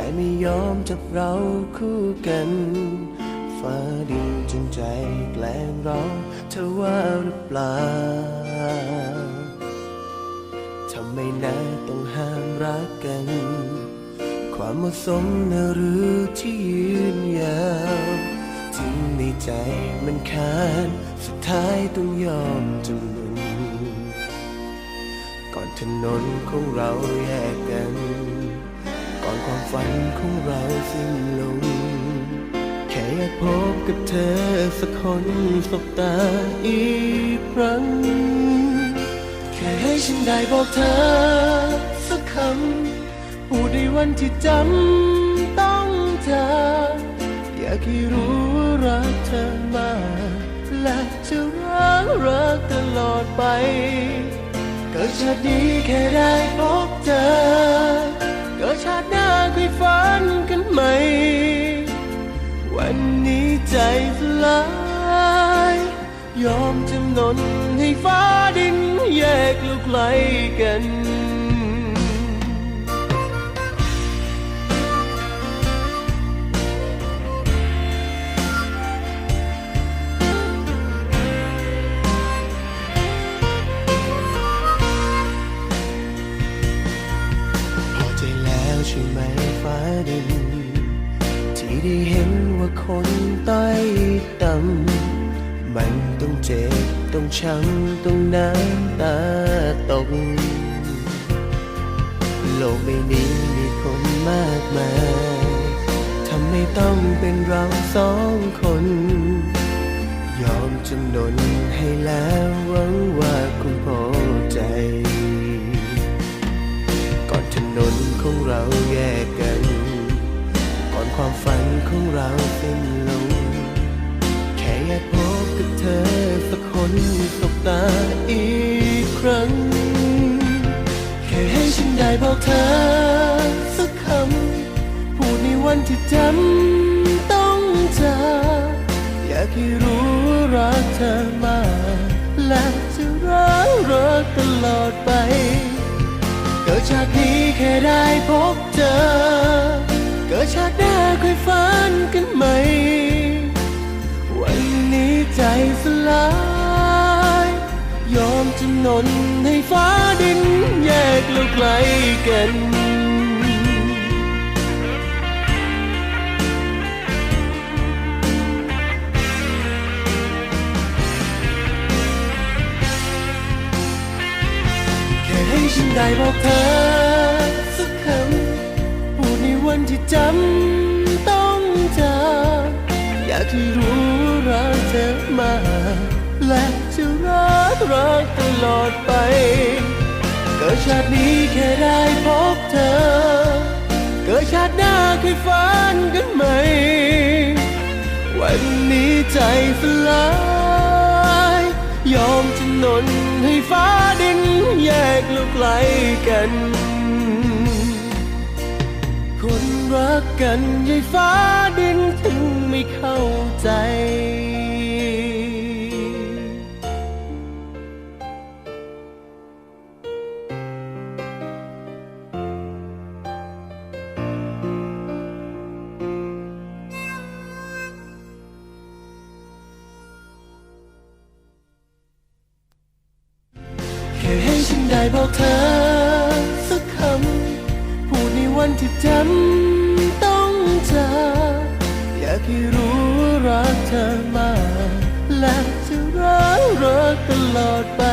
แต่ไม่ยอมจับเราคู่กันฟ้าดินจนใจแกล้งเราเธอว่าหรือเปล่าทำไมนะต้องห้ามรักกันความเหมาะสมนะหรือที่ยืนยาวถึงในใจมันขาดสุดท้ายต้องยอมจำนนก่อนถนนของเราแยกกันก่อนความฝันของเราสิ้นลงแค่อยากพบกับเธอสักคนสบตาอีกครั้งแค่ให้ฉันได้บอกเธอสักคำพูดในวันที่จำต้องเจออยากให้รู้ว่ารักเธอมากและจะรักตลอดไปเกิดชาตินี้แค่ได้พบเจอเกิดชาติหน้าเคยฝันกันไหมวันนี้ใจสลายยอมจำนนให้ฟ้าดินแยกเราไกลกันใช่ไหมฟ้าดินที่ได้เห็นว่าคนต้อยต่ำมันต้องเจ็บต้องช้ำต้องน้ำตาตกโลกใบนี้มีคนมากมายทำให้ต้องเป็นเราสองคนยอมจำนนให้แล้วหวังว่าคุณพอใจก่อนถนนของเราแยกกันก่อนความฝันของเราสิ้นลงแค่อยากพบกับเธอสักคนสบตาอีกครั้งแค่ให้ฉันได้บอกเธอสักคำพูดในวันที่จำต้องเจออยากให้รู้ว่ารักเธอมากและจะรักตลอดไปเกิดชาตินี้แค่ได้พบเจอเกิดชาติหน้าเคยฝันกันไหมวันนี้ใจสลายยอมจำนนให้ฟ้าดินแยกเราไกลกันให้ฉันได้บอกเธอสักคำพูดในวันที่จำต้องเจออยากให้รู้ว่ารักเธอมากและจะรักตลอดไปเกิดชาตินี้แค่ได้พบเธอเกิดชาติหน้าเคยฝันกันไหมวันนี้ใจสลายยอมจำนนให้ฟ้าดินแยกเราไกลกันคนรักกันยายฟ้าดินถึงไม่เข้าใจแค่ให้ฉันได้บอกเธอสักคำพูดในวันที่จำต้องเจออยากให้รู้ว่ารักเธอมากและจะรักตลอดไป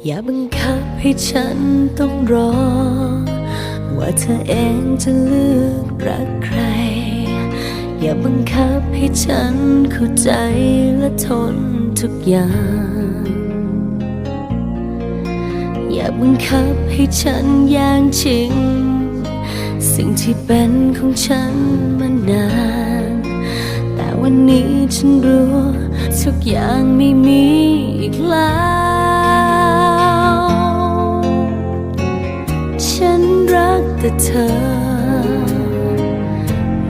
อย่าบังคับให้ฉันต้องรอว่าเธอเองจะเลือกรักใครอย่าบังคับให้ฉันเข้าใจและทนทุกอย่างอย่าบังคับให้ฉันย่างชิงสิ่งที่เป็นของฉันมานานแต่วันนี้ฉันรู้ทุกอย่างไม่มีอีกแล้ว แต่เธอ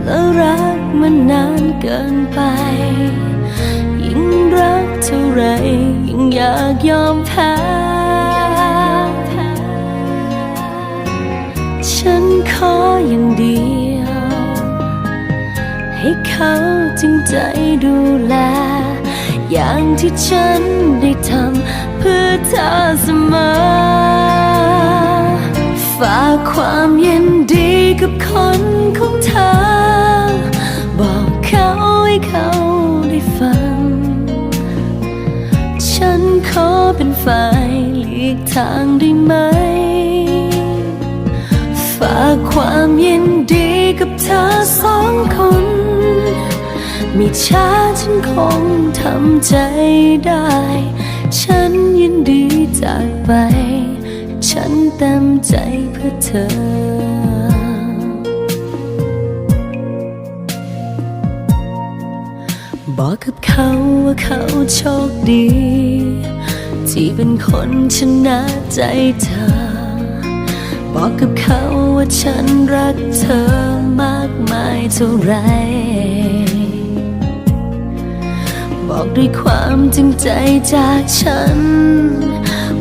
แล้วรักมันนานเกินไป ยิ่งรักเท่าไรยิ่งอยากยอมแพ้ ฉันขออย่างเดียว ให้เขาจริงใจดูแล อย่างที่ฉันได้ทำเพื่อเธอเสมอ ฝากความยินดีกับคนของเธอ บอกเขาให้เขาได้ฟัง ฉันขอเป็นฝ่ายหลีกทางได้ไหม ฝากความยินดีกับเธอสองคน ไม่ช้าฉันคงทำใจได้ ฉันยินดีจากไป ฉันเต็มใจเพื่อเธอ บอกกับเขาว่าเขาโชคดี ที่เป็นคนชนะใจเธอ บอกกับเขาว่าฉันรักเธอมากมายเท่าไร บอกด้วยความจริงใจจากฉัน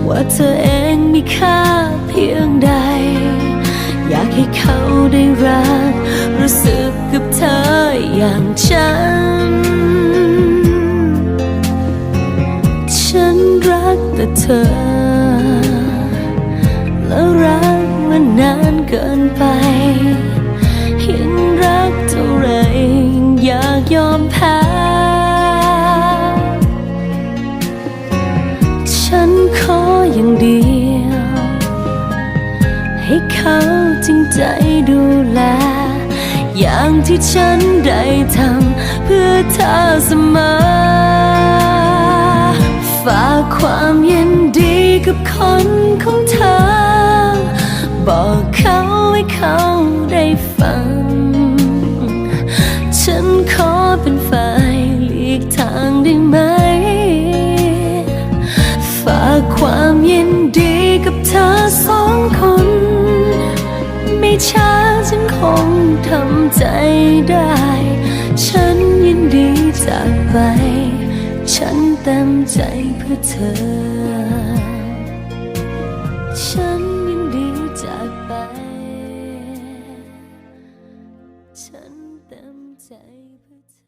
ว่าเธอเองมีค่าเพียงใด อยากให้เขาได้รักรู้สึกกับเธออย่างฉัน ฉันรักแต่เธอ แล้วรักมันนานเกินไป ยิ่งรักเท่าไรยิ่งอยากยอมแพ้ ฉันขออย่างเดียว ให้เขาจริงใจดูแล อย่างที่ฉันได้ทำเพื่อเธอเสมอ ฝากความยินดีกับคนของเธอ บอกเขาให้เขาได้ฟัง ฉันขอเป็นฝ่ายหลีกทางได้ไหม ฝากความยินดีกับเธอสองคน ไม่ช้าฉันคงทำใจได้ ฉันยินดีจากไป ฉันเต็มใจเพื่อเธอ ฉันยินดีจากไป ฉันเต็มใจเพื่อเธอ